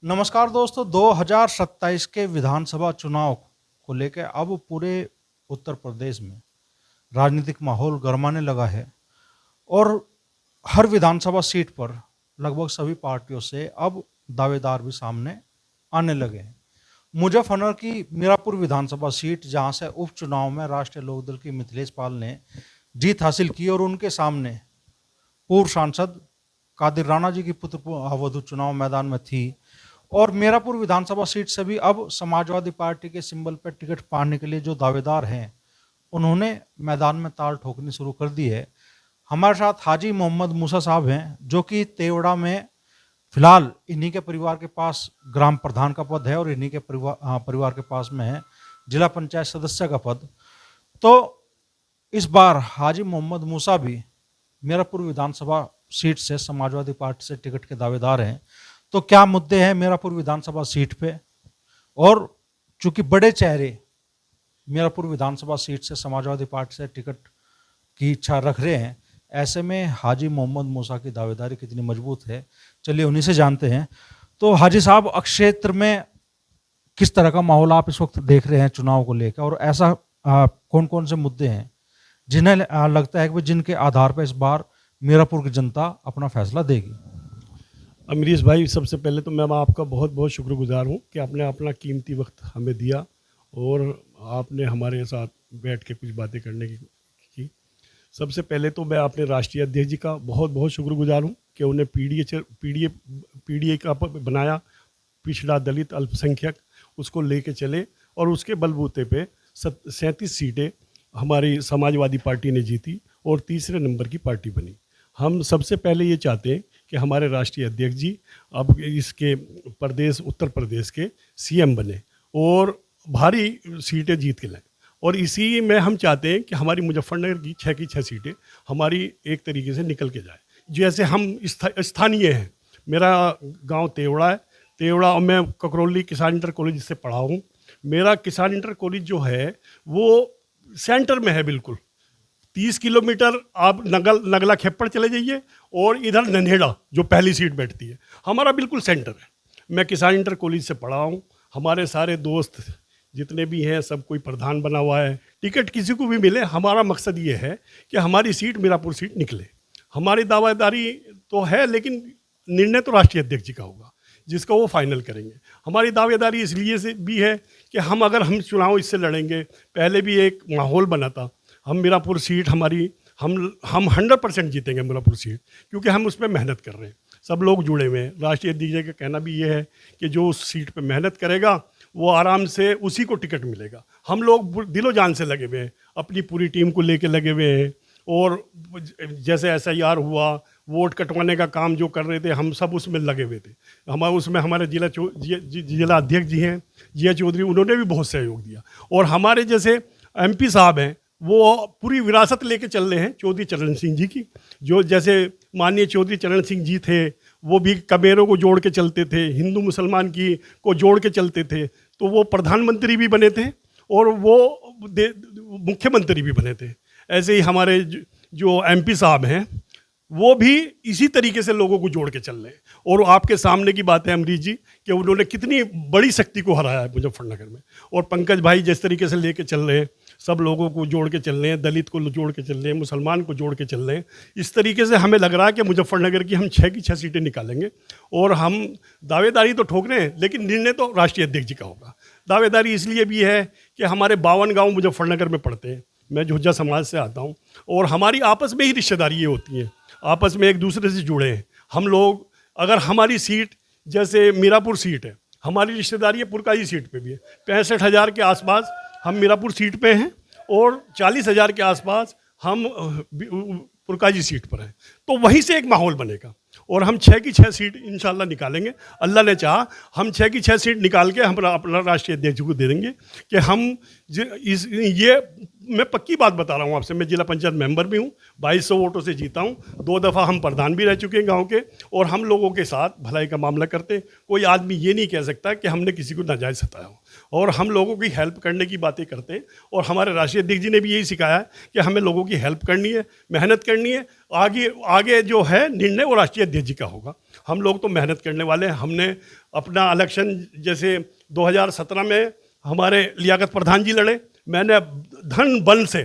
नमस्कार दोस्तों, 2027 के विधानसभा चुनाव को लेकर अब पूरे उत्तर प्रदेश में राजनीतिक माहौल गरमाने लगा है और हर विधानसभा सीट पर लगभग सभी पार्टियों से अब दावेदार भी सामने आने लगे हैं। मुजफ्फरनगर की मीरापुर विधानसभा सीट, जहां से उपचुनाव में राष्ट्रीय लोकदल की मिथिलेश पाल ने जीत हासिल की और उनके सामने पूर्व सांसद कादिर राणा जी की पुत्र वधू चुनाव मैदान में थी, और मीरापुर विधानसभा सीट से भी अब समाजवादी पार्टी के सिंबल पर टिकट पाने के लिए जो दावेदार हैं, उन्होंने मैदान में ताल ठोकनी शुरू कर दी है। हमारे साथ हाजी मोहम्मद मूसा साहब हैं, जो कि तेवड़ा में फिलहाल इन्हीं के परिवार के पास ग्राम प्रधान का पद है और इन्हीं के परिवार के पास में है जिला पंचायत सदस्य का पद। तो इस बार हाजी मोहम्मद मूसा भी मीरापुर विधानसभा सीट से समाजवादी पार्टी से टिकट के दावेदार हैं। तो क्या मुद्दे हैं मीरापुर विधानसभा सीट पे, और चूंकि बड़े चेहरे मीरापुर विधानसभा सीट से समाजवादी पार्टी से टिकट की इच्छा रख रहे हैं, ऐसे में हाजी मोहम्मद मूसा की दावेदारी कितनी मजबूत है, चलिए उन्हीं से जानते हैं। तो हाजी साहब, क्षेत्र में किस तरह का माहौल आप इस वक्त देख रहे हैं चुनाव को लेकर, और ऐसा कौन कौन से मुद्दे हैं जिन्हें लगता है कि जिनके आधार पर इस बार मीरापुर की जनता अपना फैसला देगी? अमरीश भाई, सबसे पहले तो मैं आपका बहुत बहुत शुक्रगुजार हूँ कि आपने अपना कीमती वक्त हमें दिया और आपने हमारे साथ बैठ के कुछ बातें करने की। सबसे पहले तो मैं अपने राष्ट्रीय अध्यक्ष जी का बहुत बहुत शुक्रगुजार हूँ कि उन्हें पीडीए का बनाया, पिछड़ा दलित अल्पसंख्यक, उसको लेके चले और उसके बलबूते पे 37 सीटें हमारी समाजवादी पार्टी ने जीती और तीसरे नंबर की पार्टी बनी। हम सबसे पहले ये चाहते हैं कि हमारे राष्ट्रीय अध्यक्ष जी अब इसके उत्तर प्रदेश के सीएम बने और भारी सीटें जीत के लाएं। और इसी में हम चाहते हैं कि हमारी मुजफ्फरनगर की 6 की 6 सीटें हमारी एक तरीके से निकल के जाए। जैसे हम स्थानीय हैं, मेरा गांव तेवड़ा है, तेवड़ा, और मैं ककरौली किसान इंटर कॉलेज से पढ़ा हूँ। मेरा किसान इंटर कॉलेज जो है वो सेंटर में है, बिल्कुल 30 किलोमीटर आप नगला खेपड़ चले जाइए और इधर नन्हेड़ा जो पहली सीट बैठती है, हमारा बिल्कुल सेंटर है। मैं किसान इंटर कॉलेज से पढ़ा हूँ, हमारे सारे दोस्त जितने भी हैं सब कोई प्रधान बना हुआ है। टिकट किसी को भी मिले, हमारा मकसद ये है कि हमारी सीट मीरापुर सीट निकले। हमारी दावेदारी तो है, लेकिन निर्णय तो राष्ट्रीय अध्यक्ष जी का होगा, जिसका वो फाइनल करेंगे। हमारी दावेदारी इसलिए से भी है कि हम चुनाव इससे लड़ेंगे। पहले भी एक माहौल बना था, हम मीरापुर सीट हमारी हम 100% जीतेंगे मीरापुर सीट, क्योंकि हम उस पर मेहनत कर रहे हैं, सब लोग जुड़े हुए हैं। राष्ट्रीय अध्यक्ष जी का कहना भी ये है कि जो उस सीट पे मेहनत करेगा वो आराम से उसी को टिकट मिलेगा। हम लोग दिलो जान से लगे हुए हैं, अपनी पूरी टीम को लेके लगे हुए हैं, और जैसे SIR हुआ, वोट कटवाने का काम जो कर रहे थे, हम सब उसमें लगे हुए थे। हमारे जिला अध्यक्ष जी हैं जिया चौधरी, उन्होंने भी बहुत सहयोग दिया। और हमारे जैसे MP साहब हैं, वो पूरी विरासत लेके चल रहे हैं चौधरी चरण सिंह जी की। जो जैसे माननीय चौधरी चरण सिंह जी थे, वो भी कमेरों को जोड़ के चलते थे, हिंदू मुसलमान को जोड़ के चलते थे, तो वो प्रधानमंत्री भी बने थे और वो मुख्यमंत्री भी बने थे। ऐसे ही हमारे जो MP साहब हैं, वो भी इसी तरीके से लोगों को जोड़ के चल रहे हैं। और आपके सामने की बात है अमरीश जी कि उन्होंने कितनी बड़ी शक्ति को हराया है मुजफ्फरनगर में। और पंकज भाई जिस तरीके से लेके चल रहे हैं, सब लोगों को जोड़ के चल रहे हैं, दलित को जोड़ के चल रहे हैं, मुसलमान को जोड़ के चल रहे हैं। इस तरीके से हमें लग रहा है कि मुजफ्फरनगर की हम 6 की 6 सीटें निकालेंगे। और हम दावेदारी तो ठोक रहे हैं, लेकिन निर्णय तो राष्ट्रीय अध्यक्ष जी का होगा। दावेदारी इसलिए भी है कि हमारे 52 गाँव मुजफ्फरनगर में पड़ते हैं। मैं झुज्जा समाज से आता हूँ और हमारी आपस में ही रिश्तेदारी ये होती हैं, आपस में एक दूसरे से जुड़े हैं हम लोग। अगर हमारी सीट जैसे मीरापुर सीट है, हमारी रिश्तेदारी है पुरकाजी सीट पे भी है। 65,000 के आसपास हम मीरापुर सीट पे हैं और 40,000 के आसपास हम पुरकाजी सीट पर हैं। तो वहीं से एक माहौल बनेगा और हम 6 की 6 सीट इंशाल्लाह निकालेंगे। अल्लाह ने चाहा हम 6 की 6 सीट निकाल के हम अपना राष्ट्रीय अध्यक्ष को दे देंगे कि हम ये मैं पक्की बात बता रहा हूँ आपसे, मैं जिला पंचायत मेंबर भी हूँ, 2200 वोटों से जीता हूँ, 2 दफ़ा हम प्रधान भी रह चुके हैं गांव के, और हम लोगों के साथ भलाई का मामला करते हैं। कोई आदमी ये नहीं कह सकता कि हमने किसी को नाजायज सताया हो, और हम लोगों की हेल्प करने की बातें करते हैं। और हमारे राष्ट्रीय अध्यक्ष जी ने भी यही सिखाया है कि हमें लोगों की हेल्प करनी है, मेहनत करनी है। आगे जो है निर्णय वो राष्ट्रीय अध्यक्ष जी का होगा। हम लोग तो मेहनत करने वाले हैं। हमने अपना इलेक्शन जैसे 2017 में हमारे लियाकत प्रधान जी लड़े, मैंने धन बल से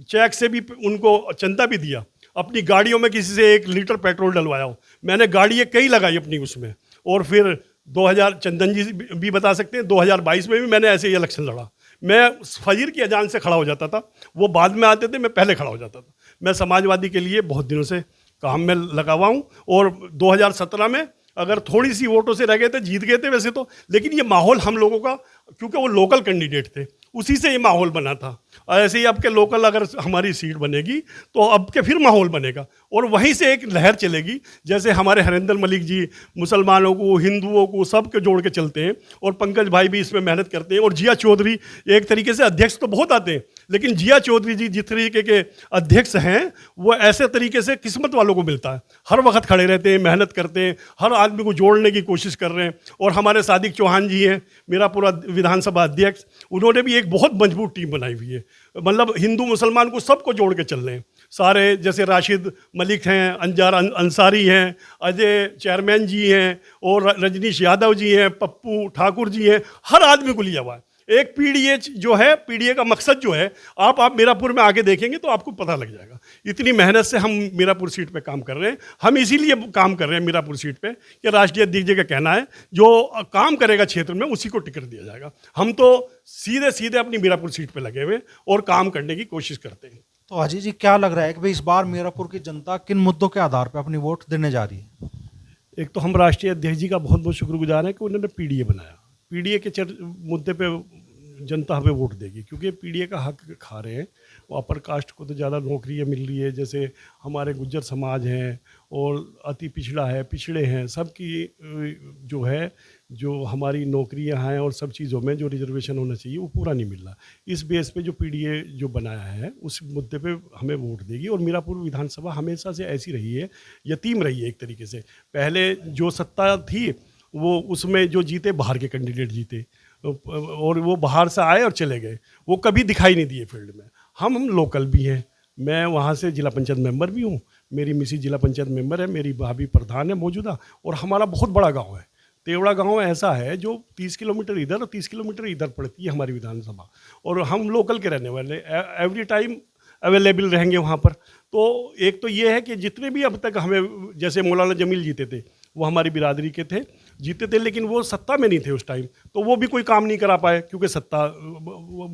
चेक से भी उनको चंदा भी दिया, अपनी गाड़ियों में किसी से 1 लीटर पेट्रोल डलवाया हूँ, मैंने गाड़ियाँ कई लगाई अपनी उसमें। और फिर 2000 चंदन जी भी बता सकते हैं 2022 में भी मैंने ऐसे ही इलेक्शन लड़ा। मैं फजर की अजान से खड़ा हो जाता था, वो बाद में आते थे, मैं पहले खड़ा हो जाता था। मैं समाजवादी के लिए बहुत दिनों से काम में लगा हुआ हूँ। और 2017 में अगर थोड़ी सी वोटों से रह गए थे, जीत गए थे वैसे तो, लेकिन ये माहौल हम लोगों का, क्योंकि वो लोकल कैंडिडेट थे, उसी से ये माहौल बना था। ऐसे ही अब के लोकल अगर हमारी सीट बनेगी तो अब के फिर माहौल बनेगा और वहीं से एक लहर चलेगी। जैसे हमारे हरिंदर मलिक जी मुसलमानों को, हिंदुओं को, सब के जोड़ के चलते हैं, और पंकज भाई भी इसमें मेहनत करते हैं। और जिया चौधरी एक तरीके से अध्यक्ष तो बहुत आते हैं, लेकिन जिया चौधरी जी जिस तरीके के अध्यक्ष हैं वो ऐसे तरीके से किस्मत वालों को मिलता है, हर वक्त खड़े रहते हैं, मेहनत करते हैं, हर आदमी को जोड़ने की कोशिश कर रहे हैं। और हमारे सादिक चौहान जी हैं, मेरा पूरा विधानसभा अध्यक्ष, उन्होंने भी एक बहुत मजबूत टीम बनाई हुई है, मतलब हिंदू मुसलमान को सबको जोड़ के चल रहे हैं सारे। जैसे राशिद मलिक हैं, अंजार अंसारी हैं, अजय चेयरमैन जी हैं, और रजनीश यादव जी हैं, पप्पू ठाकुर जी हैं, हर आदमी को लिया हुआ है। एक पीडीए जो है, पीडीए का मकसद जो है, आप मीरापुर में आके देखेंगे तो आपको पता लग जाएगा। इतनी मेहनत से हम मीरापुर सीट पे काम कर रहे हैं। हम इसीलिए काम कर रहे हैं मीरापुर सीट पे कि राष्ट्रीय अध्यक्ष जी का कहना है जो काम करेगा क्षेत्र में उसी को टिकट दिया जाएगा। हम तो सीधे सीधे अपनी मीरापुर सीट पे लगे हुए और काम करने की कोशिश करते हैं। तो अजीत जी, क्या लग रहा है कि भाई इस बार मीरापुर की जनता किन मुद्दों के आधार पर अपनी वोट देने जा रही है? एक तो हम राष्ट्रीय अध्यक्ष जी का बहुत बहुत शुक्रगुजार हैं कि उन्होंने पीडीए बनाया। पीडीए के मुद्दे पे जनता हमें वोट देगी, क्योंकि पीडीए का हक खा रहे हैं। वो अपर कास्ट को तो ज़्यादा नौकरियाँ मिल रही है, जैसे हमारे गुज्जर समाज हैं और अति पिछड़ा है, पिछड़े हैं, सबकी जो है, जो हमारी नौकरियां हैं और सब चीज़ों में जो रिजर्वेशन होना चाहिए वो पूरा नहीं मिल रहा। इस बेस पे जो पीडीए जो बनाया है उस मुद्दे पे हमें वोट देगी। और मीरापुर विधानसभा हमेशा से ऐसी रही है, यतीम रही है एक तरीके से। पहले जो सत्ता थी वो उसमें जो जीते बाहर के कैंडिडेट जीते, और वो बाहर से आए और चले गए, वो कभी दिखाई नहीं दिए फील्ड में। हम लोकल भी हैं, मैं वहाँ से जिला पंचायत मेंबर भी हूँ, मेरी मिसी जिला पंचायत मेंबर है, मेरी भाभी प्रधान है मौजूदा, और हमारा बहुत बड़ा गांव है। तेवड़ा गांव ऐसा है जो 30 किलोमीटर इधर और 30 किलोमीटर इधर पड़ती है हमारी विधानसभा, और हम लोकल के रहने वाले, एवरी टाइम अवेलेबल रहेंगे वहाँ पर। तो एक तो ये है कि जितने भी अब तक हमें, जैसे मौलाना जमील जीते थे, वो हमारी बिरादरी के थे, जीते थे, लेकिन वो सत्ता में नहीं थे उस टाइम, तो वो भी कोई काम नहीं करा पाए क्योंकि सत्ता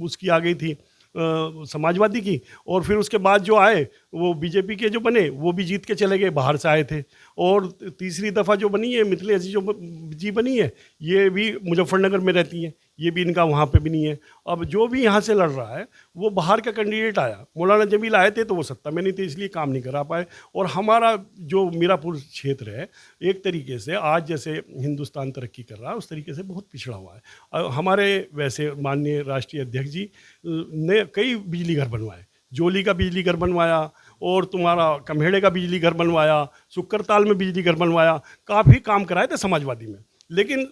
उसकी आ गई थी समाजवादी की। और फिर उसके बाद जो आए वो बीजेपी के जो बने वो भी जीत के चले गए, बाहर से आए थे। और तीसरी दफ़ा जो बनी है मिथिलेश जी बनी है, ये भी मुजफ्फरनगर में रहती हैं, ये भी इनका वहाँ पे भी नहीं है। अब जो भी यहाँ से लड़ रहा है वो बाहर का कैंडिडेट आया, मौलाना जमील आए थे तो वो सत्ता में नहीं थे, इसलिए काम नहीं करा पाए। और हमारा जो मीरापुर क्षेत्र है एक तरीके से आज जैसे हिंदुस्तान तरक्की कर रहा है उस तरीके से बहुत पिछड़ा हुआ है। हमारे वैसे माननीय राष्ट्रीय अध्यक्ष जी ने कई बिजली घर बनवाए, जोली का बिजली घर बनवाया, और तुम्हारा कम्हेड़े का बिजली घर बनवाया, सुक्करताल में बिजली घर बनवाया, काफ़ी काम कराए थे समाजवादी में। लेकिन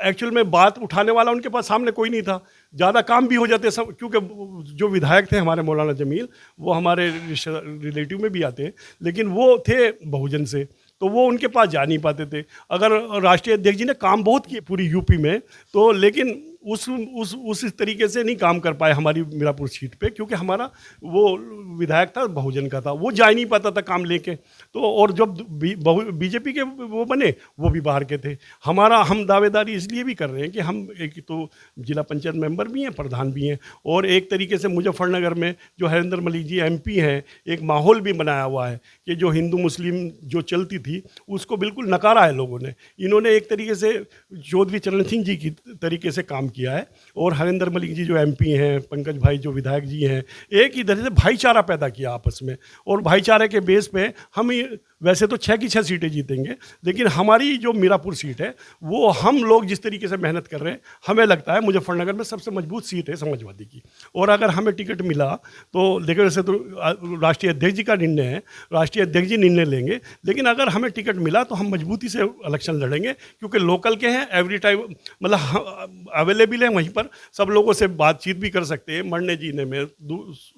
एक्चुअल में बात उठाने वाला उनके पास सामने कोई नहीं था, ज़्यादा काम भी हो जाते सब, क्योंकि जो विधायक थे हमारे मौलाना जमील वो हमारे रिलेटिव में भी आते हैं, लेकिन वो थे बहुजन से, तो वो उनके पास जा नहीं पाते थे। अगर राष्ट्रीय अध्यक्ष जी ने काम बहुत किए पूरी यूपी में, तो लेकिन उस तरीके से नहीं काम कर पाए हमारी मीरापुर सीट पे, क्योंकि हमारा वो विधायक था बहुजन का था, वो जा ही नहीं पाता था काम लेके। तो और जब बीजेपी के वो बने वो भी बाहर के थे। हम दावेदारी इसलिए भी कर रहे हैं कि हम एक तो जिला पंचायत मेंबर भी हैं, प्रधान भी हैं, और एक तरीके से मुजफ्फरनगर में जो हरिंदर मलिक जी एमपी हैं, एक माहौल भी बनाया हुआ है कि जो हिंदू मुस्लिम जो चलती थी उसको बिल्कुल नकारा है लोगों ने। इन्होंने एक तरीके से चौधरी चरण सिंह जी की तरीके से काम किया है, और हरिंदर मलिक जी जो एमपी हैं, पंकज भाई जो विधायक जी हैं, एक इधर से भाईचारा पैदा किया आपस में, और भाईचारे के बेस पे हम वैसे तो 6 की 6 सीटें जीतेंगे, लेकिन हमारी जो मीरापुर सीट है वो हम लोग जिस तरीके से मेहनत कर रहे हैं, हमें लगता है मुजफ्फरनगर में सबसे मजबूत सीट है समाजवादी की। और अगर हमें टिकट मिला तो देखो, वैसे तो राष्ट्रीय अध्यक्ष जी का निर्णय है, राष्ट्रीय अध्यक्ष जी निर्णय लेंगे, लेकिन अगर हमें टिकट मिला तो हम मजबूती से इलेक्शन लड़ेंगे, क्योंकि लोकल के हैं, एवरी टाइम मतलब अवेलेबल हैं, वहीं पर सब लोगों से बातचीत भी कर सकते हैं, मरने जीने में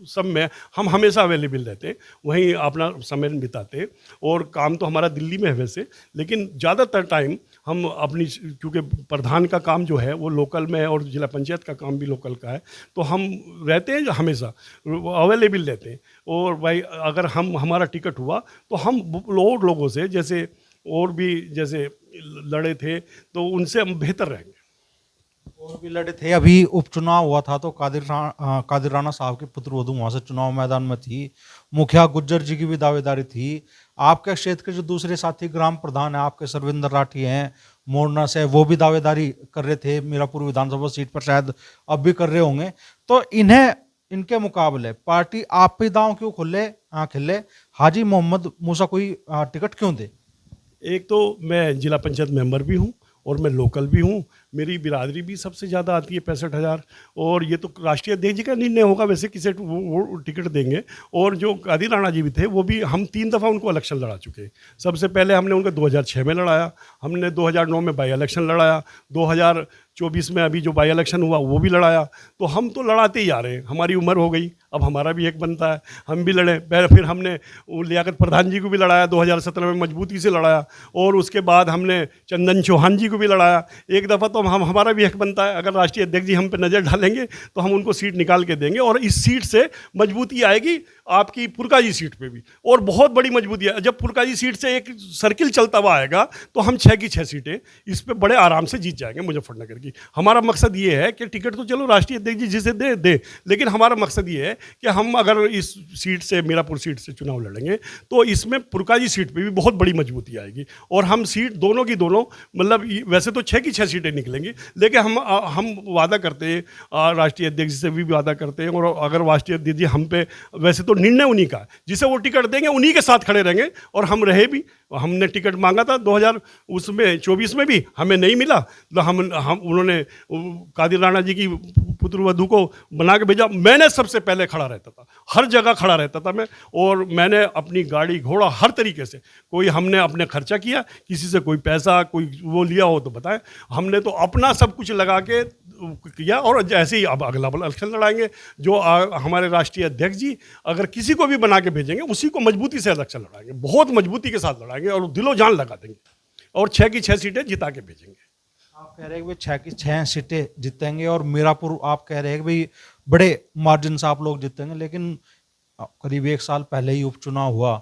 सब में हम हमेशा अवेलेबल रहते हैं, वहीं अपना समय बिताते हैं। और काम तो हमारा दिल्ली में है वैसे, लेकिन ज़्यादातर टाइम हम अपनी, क्योंकि प्रधान का काम जो है वो लोकल में है और जिला पंचायत का काम भी लोकल का है, तो हम रहते हैं हमेशा अवेलेबल रहते हैं। और भाई अगर हमारा टिकट हुआ तो हम और लोगों से, जैसे और भी जैसे लड़े थे, तो उनसे हम बेहतर रहेंगे। और भी लड़े थे। अभी उपचुनाव हुआ था तो कादिर राणा साहब की पुत्रवधू वहां से चुनाव मैदान में थी, मुखिया गुज्जर जी की भी दावेदारी थी। आपके क्षेत्र के जो दूसरे साथी ग्राम प्रधान है आपके सरविंदर राठी हैं मोरना से, वो भी दावेदारी कर रहे थे मीरापुर विधानसभा सीट पर, शायद अब भी कर रहे होंगे। तो इनके मुकाबले पार्टी आप पे दांव क्यों खिले? हाजी मोहम्मद मूसा कोई टिकट क्यों दे? एक तो मैं जिला पंचायत मेंबर भी हूँ और मैं लोकल भी हूँ, मेरी बिरादरी भी सबसे ज़्यादा आती है 65,000। और ये तो राष्ट्रीय अध्यक्ष जी का निर्णय होगा वैसे किसे वो टिकट देंगे। और जो कादिर राणा जी भी थे वो भी, हम 3 दफ़ा उनको इलेक्शन लड़ा चुके हैं। सबसे पहले हमने उनको 2006 में लड़ाया, हमने 2009 में बाई इलेक्शन लड़ाया, 2024 में अभी जो बाई इलेक्शन हुआ वो भी लड़ाया। तो हम तो लड़ाते ही आ रहे हैं, हमारी उम्र हो गई, अब हमारा भी एक बनता है, हम भी लड़े। फिर हमने लियाकत प्रधान जी को भी लड़ाया, 2017 में मजबूती से लड़ाया। और उसके बाद हमने चंदन चौहान जी को भी लड़ाया। एक दफ़ा तो हमारा भी हक बनता है, अगर राष्ट्रीय अध्यक्ष जी हम पे नज़र डालेंगे तो हम उनको सीट निकाल के देंगे। और इस सीट से मजबूती आएगी आपकी पुरकाजी सीट पे भी, और बहुत बड़ी मजबूती है। जब पुरकाजी सीट से एक सर्किल चलता हुआ आएगा तो हम 6 की 6 सीटें इस पे बड़े आराम से जीत जाएंगे मुजफ्फरनगर की। हमारा मकसद ये है कि टिकट तो चलो राष्ट्रीय अध्यक्ष जी जिसे दे, लेकिन हमारा मकसद ये है कि हम अगर इस सीट से, मीरापुर सीट से चुनाव लड़ेंगे तो इसमें पुरकाजी सीट पे भी बहुत बड़ी मजबूती आएगी। और हम सीट दोनों की दोनों, मतलब वैसे तो 6 की 6 सीटें निकलेंगी, लेकिन हम वादा करते हैं, राष्ट्रीय अध्यक्ष से भी वादा करते हैं। और अगर राष्ट्रीय अध्यक्ष जी हम पे, वैसे तो निर्णय उन्हीं का है, जिसे वो टिकट देंगे उन्हीं के साथ खड़े रहेंगे। और हम रहे भी, हमने टिकट मांगा था 2024 में भी, हमें नहीं मिला तो हम उन्होंने कादिर राणा जी की पुत्रवधू को बना के भेजा। मैंने सबसे पहले खड़ा रहता था, हर जगह खड़ा रहता था मैं, और मैंने अपनी गाड़ी घोड़ा हर तरीके से, कोई हमने अपने खर्चा किया, किसी से कोई पैसा कोई वो लिया हो तो बताएं, हमने तो अपना सब कुछ लगा के किया। और जैसे ही अब अगला इलेक्शन लड़ाएंगे, जो हमारे राष्ट्रीय अध्यक्ष जी अगर किसी को भी बना के भेजेंगे उसी को मजबूती से इलेक्शन लड़ाएंगे, बहुत मजबूती के साथ लड़ाएंगे और दिलो जान लगा देंगे, और 6 की 6 सीटें जिता के भेजेंगे। आप कह रहे हैं कि भाई 6 की 6 सीटें जीतेंगे, और मीरापुर आप कह रहे हैं कि भाई बड़े मार्जिन से आप लोग जीतेंगे, लेकिन करीब 1 साल पहले ही उपचुनाव हुआ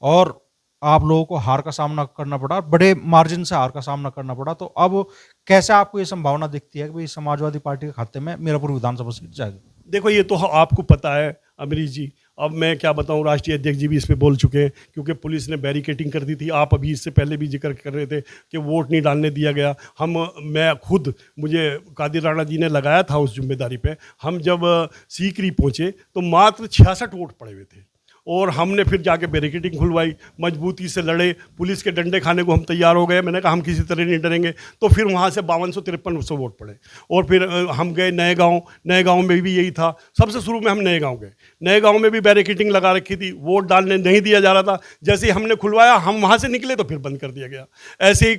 और आप लोगों को हार का सामना करना पड़ा, बड़े मार्जिन से हार का सामना करना पड़ा। तो अब कैसे आपको ये संभावना दिखती है कि भाई समाजवादी पार्टी के खाते में मीरापुर विधानसभा सीट जाएगी? देखो, ये तो आपको पता है अमरीश जी, अब मैं क्या बताऊं, राष्ट्रीय अध्यक्ष जी भी इस पे बोल चुके हैं, क्योंकि पुलिस ने बैरिकेटिंग कर दी थी। आप अभी इससे पहले भी जिक्र कर रहे थे कि वोट नहीं डालने दिया गया। मैं खुद, मुझे कादिर राणा जी ने लगाया था उस जिम्मेदारी पे। हम जब सीकरी पहुंचे तो मात्र 66 वोट पड़े हुए थे, और हमने फिर जाके बैरिकेटिंग खुलवाई, मजबूती से लड़े, पुलिस के डंडे खाने को हम तैयार हो गए। मैंने कहा हम किसी तरह नहीं डरेंगे। तो फिर वहाँ से 5253 वोट पड़े, और फिर हम गए नए गांव में भी यही था। सबसे शुरू में हम नए गांव गए, नए गांव में भी बैरिकेटिंग लगा रखी थी, वोट डालने नहीं दिया जा रहा था। जैसे ही हमने खुलवाया, हम वहाँ से निकले तो फिर बंद कर दिया गया। ऐसे ही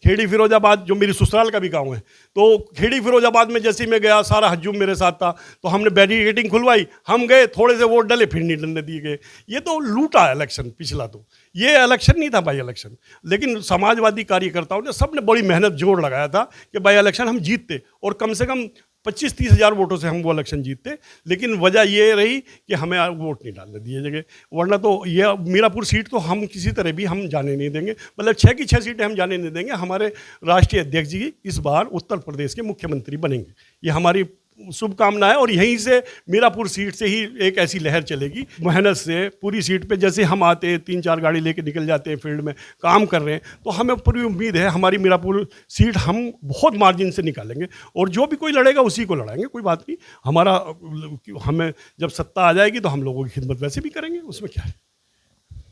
खेड़ी फिरोजाबाद, जो मेरी ससुराल का भी गाँव है, तो खेड़ी फिरोजाबाद में जैसे ही मैं गया, सारा हजूम मेरे साथ था, तो हमने बैरिकेटिंग खुलवाई, हम गए, थोड़े से वोट डाले, फिर नहीं डलने दिए गए। ये तो लूटा इलेक्शन पिछला, तो ये इलेक्शन नहीं था बाई इलेक्शन। लेकिन समाजवादी कार्यकर्ताओं ने, सबने बड़ी मेहनत जोर लगाया था कि बाई इलेक्शन हम जीतते, और कम से कम 25-30 हज़ार वोटों से हम वो इलेक्शन जीतते। लेकिन वजह ये रही कि हमें वोट नहीं डालने दिए जगह, वरना तो ये मीरापुर सीट तो हम किसी तरह भी हम जाने नहीं देंगे, मतलब 6 की 6 सीटें हम जाने नहीं देंगे। हमारे राष्ट्रीय अध्यक्ष जी इस बार उत्तर प्रदेश के मुख्यमंत्री बनेंगे, ये हमारी शुभकामना है। और यहीं से मीरापुर सीट से ही एक ऐसी लहर चलेगी, मेहनत से पूरी सीट पे। जैसे हम आते हैं, 3-4 गाड़ी लेके निकल जाते हैं, फील्ड में काम कर रहे हैं, तो हमें पूरी उम्मीद है हमारी मीरापुर सीट हम बहुत मार्जिन से निकालेंगे, और जो भी कोई लड़ेगा उसी को लड़ाएंगे, कोई बात नहीं। हमें जब सत्ता आ जाएगी तो हम लोगों की खिदमत वैसे भी करेंगे, उसमें क्या है।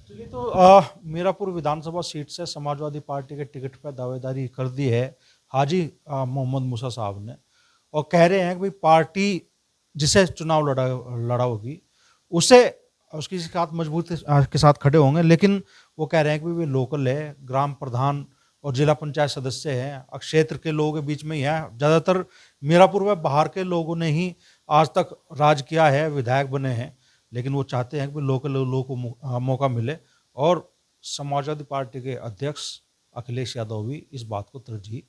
चलिए, तो मीरापुर विधानसभा सीट से समाजवादी पार्टी के टिकट पर दावेदारी कर दी है हाजी मोहम्मद मूसा साहब ने, और कह रहे हैं कि भाई पार्टी जिसे चुनाव लड़ा होगी उसे उसके साथ मजबूती के साथ खड़े होंगे। लेकिन वो कह रहे हैं कि वे लोकल है, ग्राम प्रधान और जिला पंचायत सदस्य हैं, क्षेत्र के लोगों के बीच में ही है। ज़्यादातर मीरापुर में बाहर के लोगों ने ही आज तक राज किया है, विधायक बने हैं, लेकिन वो चाहते हैं कि लोकल लोगों को मौका मिले और समाजवादी पार्टी के अध्यक्ष अखिलेश यादव भी इस बात को तरजीह